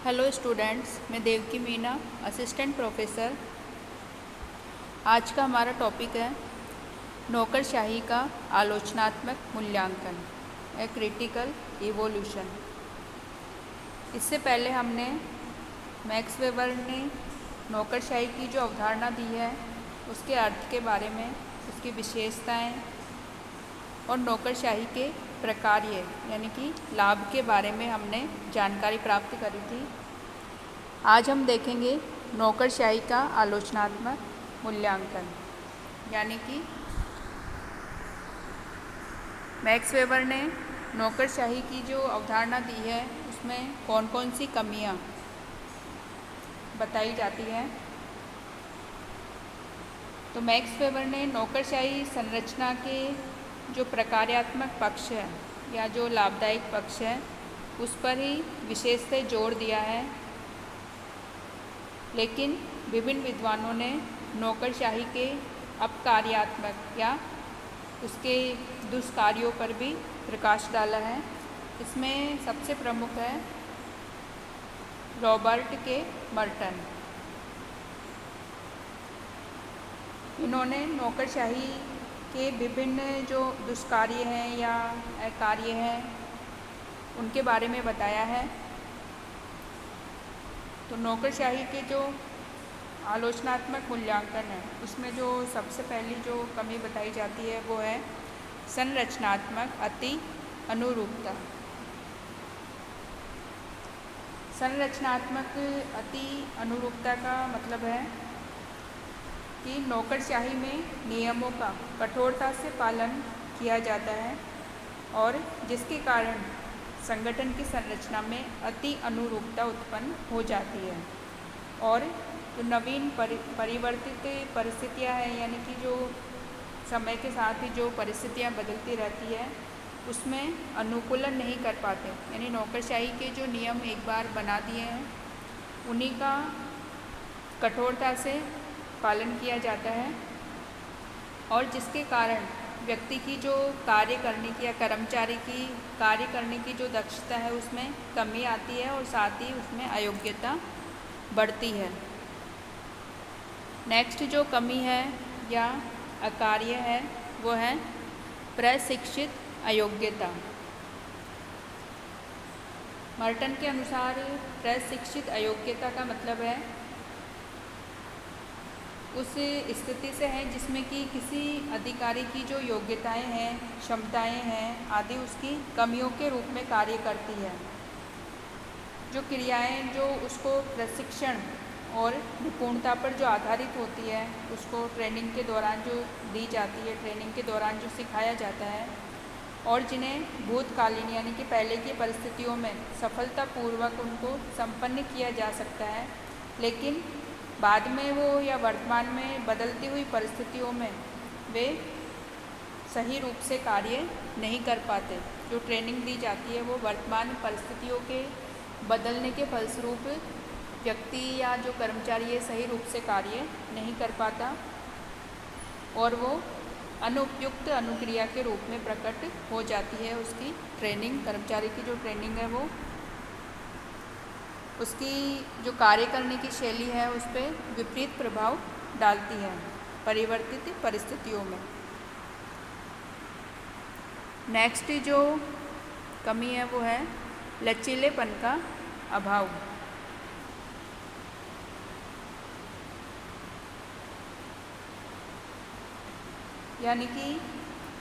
Hello students, मैं Devaki Meena, assistant professor. आज का हमारा टॉपिक है नौकरशाही का आलोचनात्मक मूल्यांकन, ए क्रिटिकल इवोल्यूशन। इससे पहले हमने मैक्स वेबर ने नौकरशाही की जो अवधारणा दी है उसके अर्थ के बारे में, उसकी विशेषताएं और नौकरशाही के प्रकार्य यानी कि लाभ के बारे में हमने जानकारी प्राप्त करी थी। आज हम देखेंगे नौकरशाही का आलोचनात्मक मूल्यांकन, यानी कि मैक्स वेबर ने नौकरशाही की जो अवधारणा दी है उसमें कौन कौन सी कमियां बताई जाती हैं। तो मैक्स वेबर ने नौकरशाही संरचना के जो प्रकार्यात्मक पक्ष है या जो लाभदायक पक्ष है उस पर ही विशेष से जोर दिया है, लेकिन विभिन्न विद्वानों ने नौकरशाही के अपकार्यात्मक या उसके दुष्कार्यों पर भी प्रकाश डाला है। इसमें सबसे प्रमुख है रॉबर्ट के मर्टन। इन्होंने नौकरशाही के विभिन्न जो दुष्कार्य हैं या कार्य हैं उनके बारे में बताया है। तो नौकरशाही के जो आलोचनात्मक मूल्यांकन है उसमें जो सबसे पहली जो कमी बताई जाती है वो है संरचनात्मक अति अनुरूपता। संरचनात्मक अति अनुरूपता का मतलब है कि नौकरशाही में नियमों का कठोरता से पालन किया जाता है और जिसके कारण संगठन की संरचना में अति अनुरूपता उत्पन्न हो जाती है और जो नवीन परिवर्तित परिस्थितियां हैं, यानी कि जो समय के साथ ही जो परिस्थितियां बदलती रहती है उसमें अनुकूलन नहीं कर पाते। यानी नौकरशाही के जो नियम एक बार बना दिए हैं उन्हीं का कठोरता से पालन किया जाता है और जिसके कारण व्यक्ति की जो कार्य करने की या कर्मचारी की कार्य करने की जो दक्षता है उसमें कमी आती है और साथ ही उसमें अयोग्यता बढ़ती है। नेक्स्ट जो कमी है या अकार्य है वो है प्रशिक्षित अयोग्यता। मर्टन के अनुसार प्रशिक्षित अयोग्यता का मतलब है उस स्थिति से है जिसमें कि किसी अधिकारी की जो योग्यताएं हैं, क्षमताएं हैं आदि उसकी कमियों के रूप में कार्य करती है। जो क्रियाएं जो उसको प्रशिक्षण और निपुणता पर जो आधारित होती है उसको ट्रेनिंग के दौरान जो दी जाती है, ट्रेनिंग के दौरान जो सिखाया जाता है और जिन्हें भूतकालीन यानी कि पहले की परिस्थितियों में सफलतापूर्वक उनको संपन्न किया जा सकता है, लेकिन बाद में वो या वर्तमान में बदलती हुई परिस्थितियों में वे सही रूप से कार्य नहीं कर पाते। जो ट्रेनिंग दी जाती है वो वर्तमान परिस्थितियों के बदलने के फलस्वरूप व्यक्ति या जो कर्मचारी है सही रूप से कार्य नहीं कर पाता और वो अनुपयुक्त अनुक्रिया के रूप में प्रकट हो जाती है। उसकी ट्रेनिंग, कर्मचारी की जो ट्रेनिंग है वो उसकी जो कार्य करने की शैली है उस पर विपरीत प्रभाव डालती है परिवर्तित परिस्थितियों में। नेक्स्ट जो कमी है वो है लचीलेपन का अभाव। यानी कि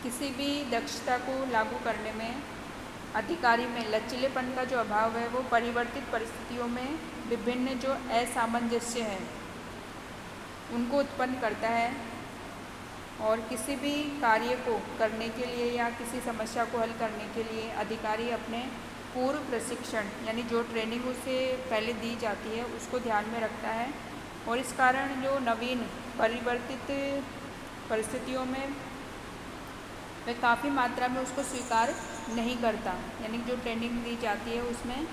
किसी भी दक्षता को लागू करने में अधिकारी में लचीलेपन का जो अभाव है वो परिवर्तित परिस्थितियों में विभिन्न जो असामंजस्य है उनको उत्पन्न करता है और किसी भी कार्य को करने के लिए या किसी समस्या को हल करने के लिए अधिकारी अपने पूर्व प्रशिक्षण यानी जो ट्रेनिंग उसे पहले दी जाती है उसको ध्यान में रखता है और इस कारण जो नवीन परिवर्तित परिस्थितियों में वह काफ़ी मात्रा में उसको स्वीकार नहीं करता। यानी जो ट्रेनिंग दी जाती है उसमें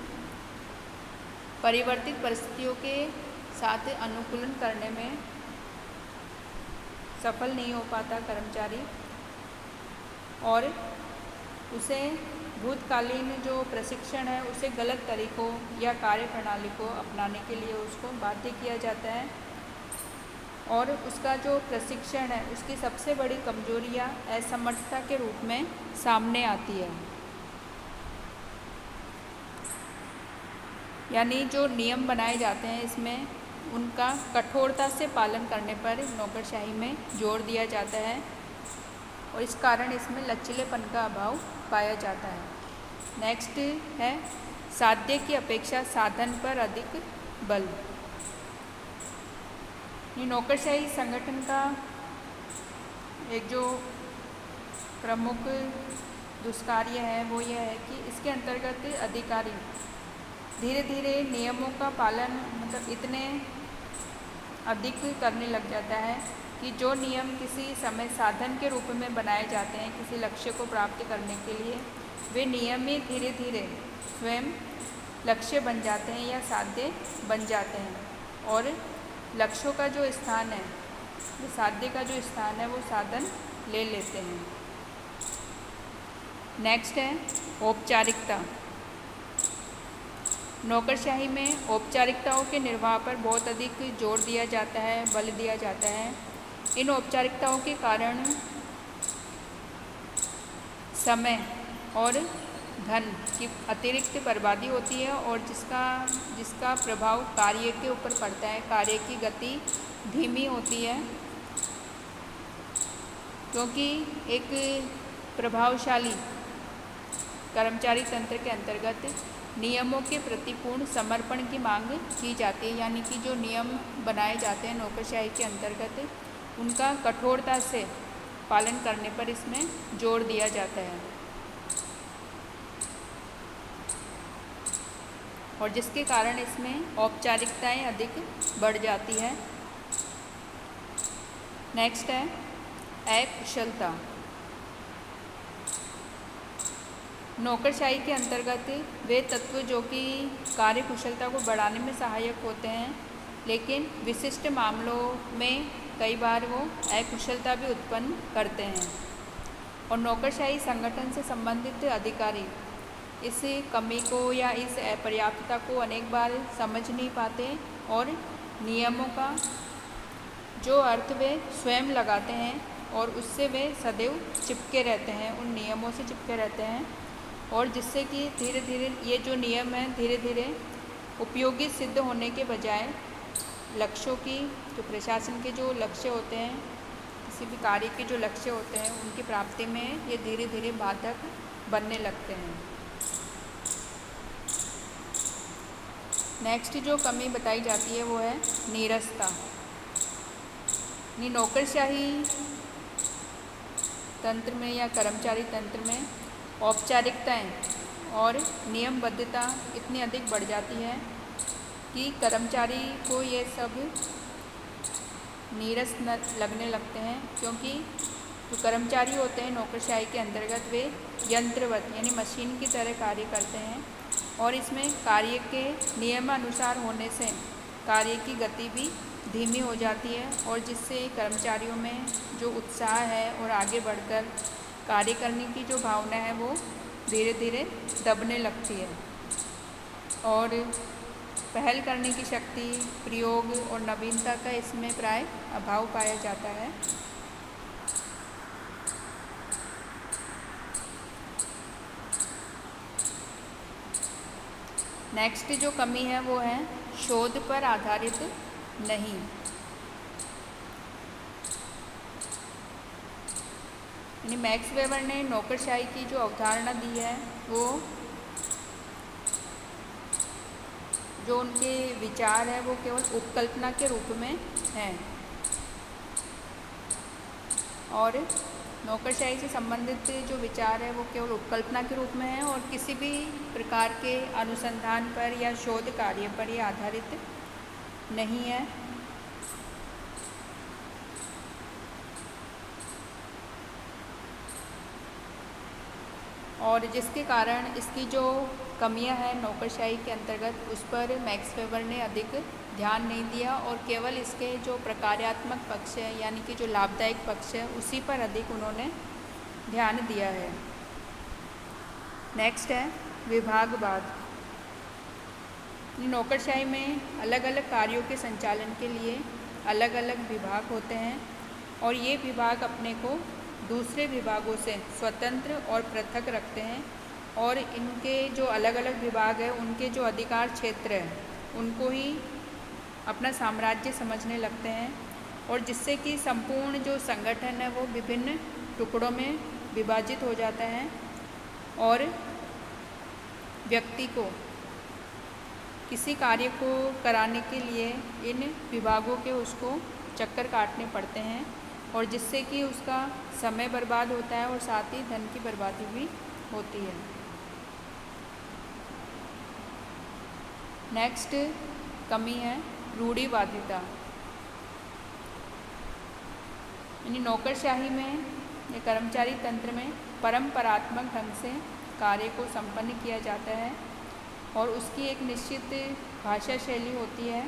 परिवर्तित परिस्थितियों के साथ अनुकूलन करने में सफल नहीं हो पाता कर्मचारी और उसे भूतकालीन जो प्रशिक्षण है उसे गलत तरीकों या कार्य प्रणाली को अपनाने के लिए उसको बाध्य किया जाता है। और उसका जो प्रशिक्षण है उसकी सबसे बड़ी कमजोरियाँ असमर्थता के रूप में सामने आती है। यानी जो नियम बनाए जाते हैं इसमें उनका कठोरता से पालन करने पर नौकरशाही में जोर दिया जाता है और इस कारण इसमें लचीलेपन का अभाव पाया जाता है। नेक्स्ट है साध्य की अपेक्षा साधन पर अधिक बल। ये नौकरशाही संगठन का एक जो प्रमुख दुष्कार्य है वो यह है कि इसके अंतर्गत अधिकारी धीरे धीरे नियमों का पालन मतलब इतने अधिक करने लग जाता है कि जो नियम किसी समय साधन के रूप में बनाए जाते हैं किसी लक्ष्य को प्राप्त करने के लिए, वे नियम ही धीरे धीरे स्वयं लक्ष्य बन जाते हैं या साध्य बन जाते हैं और लक्ष्यों का जो स्थान है, साध्य का जो स्थान है वो साधन ले लेते हैं। नेक्स्ट है औपचारिकता। नौकरशाही में औपचारिकताओं के निर्वाह पर बहुत अधिक जोर दिया जाता है, बल दिया जाता है। इन औपचारिकताओं के कारण समय और धन की अतिरिक्त बर्बादी होती है और जिसका प्रभाव कार्य के ऊपर पड़ता है। कार्य की गति धीमी होती है क्योंकि एक प्रभावशाली कर्मचारी तंत्र के अंतर्गत नियमों के प्रति पूर्ण समर्पण की मांग की जाती है। यानी कि जो नियम बनाए जाते हैं नौकरशाही के अंतर्गत उनका कठोरता से पालन करने पर इसमें जोर दिया जाता है और जिसके कारण इसमें औपचारिकताएं अधिक बढ़ जाती है। नेक्स्ट है अकुशलता। नौकरशाही के अंतर्गत वे तत्व जो कि कार्य कुशलता को बढ़ाने में सहायक होते हैं, लेकिन विशिष्ट मामलों में कई बार वो अकुशलता भी उत्पन्न करते हैं और नौकरशाही संगठन से संबंधित अधिकारी इस कमी को या इस अपर्याप्तता को अनेक बार समझ नहीं पाते और नियमों का जो अर्थ वे स्वयं लगाते हैं और उससे वे सदैव चिपके रहते हैं, उन नियमों से चिपके रहते हैं और जिससे कि धीरे धीरे ये जो नियम हैं धीरे धीरे उपयोगी सिद्ध होने के बजाय लक्ष्यों की जो प्रशासन के जो लक्ष्य होते हैं, किसी भी कार्य के जो लक्ष्य होते हैं उनकी प्राप्ति में ये धीरे धीरे बाधक बनने लगते हैं। नेक्स्ट जो कमी बताई जाती है वो है नीरसता। नौकरशाही तंत्र में या कर्मचारी तंत्र में औपचारिकताएं और नियमबद्धता इतनी अधिक बढ़ जाती है कि कर्मचारी को ये सब नीरस लगने लगते हैं क्योंकि जो कर्मचारी होते हैं नौकरशाही के अंतर्गत वे यंत्रवत यानी मशीन की तरह कार्य करते हैं और इसमें कार्य के नियमानुसार होने से कार्य की गति भी धीमी हो जाती है और जिससे कर्मचारियों में जो उत्साह है और आगे बढ़कर कार्य करने की जो भावना है वो धीरे धीरे दबने लगती है और पहल करने की शक्ति, प्रयोग और नवीनता का इसमें प्राय अभाव पाया जाता है। नेक्स्ट जो कमी है वो है शोध पर आधारित नहीं। मैक्स वेबर ने नौकरशाही की जो अवधारणा दी है वो जो उनके विचार है वो केवल उपकल्पना के रूप में हैं और नौकरशाही से संबंधित जो विचार है वो केवल उपकल्पना के रूप में है और किसी भी प्रकार के अनुसंधान पर या शोध कार्य पर ये आधारित नहीं है। और जिसके कारण इसकी जो कमियां हैं नौकरशाही के अंतर्गत उस पर मैक्स वेबर ने अधिक ध्यान नहीं दिया और केवल इसके जो प्रकार्यात्मक पक्ष है यानी कि जो लाभदायक पक्ष है उसी पर अधिक उन्होंने ध्यान दिया है। नेक्स्ट है विभागवाद। नौकरशाही में अलग अलग कार्यों के संचालन के लिए अलग अलग विभाग होते हैं और ये विभाग अपने को दूसरे विभागों से स्वतंत्र और पृथक रखते हैं और इनके जो अलग अलग विभाग हैं उनके जो अधिकार क्षेत्र है उनको ही अपना साम्राज्य समझने लगते हैं और जिससे कि संपूर्ण जो संगठन है वो विभिन्न टुकड़ों में विभाजित हो जाता है और व्यक्ति को किसी कार्य को कराने के लिए इन विभागों के उसको चक्कर काटने पड़ते हैं और जिससे कि उसका समय बर्बाद होता है और साथ ही धन की बर्बादी भी होती है। नेक्स्ट कमी है रूढ़िवादिता। यानी नौकरशाही में या कर्मचारी तंत्र में परंपरात्मक ढंग से कार्य को संपन्न किया जाता है और उसकी एक निश्चित भाषा शैली होती है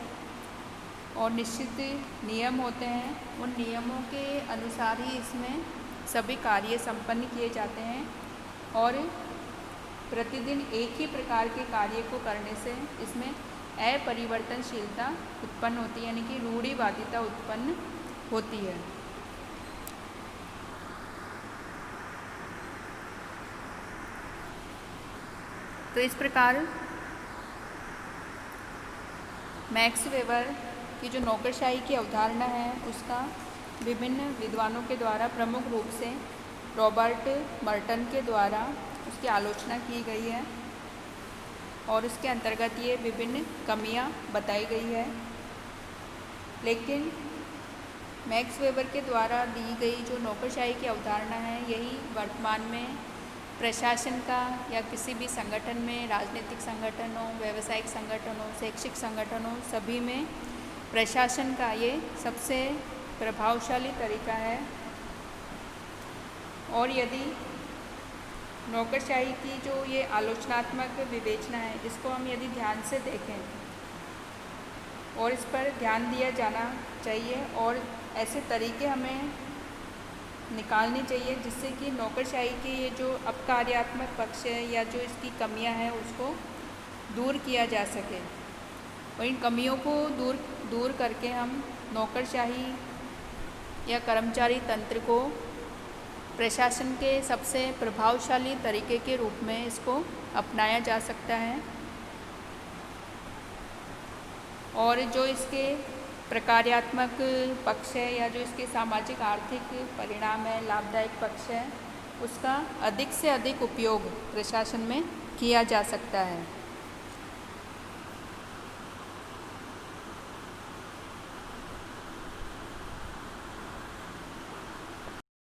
और निश्चित नियम होते हैं। उन नियमों के अनुसार ही इसमें सभी कार्य संपन्न किए जाते हैं और प्रतिदिन एक ही प्रकार के कार्य को करने से इसमें अपरिवर्तनशीलता उत्पन्न होती है, यानी कि रूढ़िवादिता उत्पन्न होती है। तो इस प्रकार मैक्स वेबर की जो नौकरशाही की अवधारणा है उसका विभिन्न विद्वानों के द्वारा प्रमुख रूप से रॉबर्ट मर्टन के द्वारा उसकी आलोचना की गई है और उसके अंतर्गत ये विभिन्न कमियां बताई गई है। लेकिन मैक्स वेबर के द्वारा दी गई जो नौकरशाही की अवधारणा है यही वर्तमान में प्रशासन का या किसी भी संगठन में, राजनीतिक संगठन हो, व्यावसायिक संगठन हो, शैक्षिक संगठन हो, सभी में प्रशासन का ये सबसे प्रभावशाली तरीका है। और यदि नौकरशाही की जो ये आलोचनात्मक विवेचना है इसको हम यदि ध्यान से देखें और इस पर ध्यान दिया जाना चाहिए और ऐसे तरीके हमें निकालने चाहिए जिससे कि नौकरशाही के ये जो अपकार्यात्मक पक्ष है या जो इसकी कमियां हैं उसको दूर किया जा सके और इन कमियों को दूर करके हम नौकरशाही या कर्मचारी तंत्र को प्रशासन के सबसे प्रभावशाली तरीके के रूप में इसको अपनाया जा सकता है और जो इसके प्रकार्यात्मक पक्ष है या जो इसके सामाजिक आर्थिक परिणाम है, लाभदायक पक्ष है, उसका अधिक से अधिक उपयोग प्रशासन में किया जा सकता है।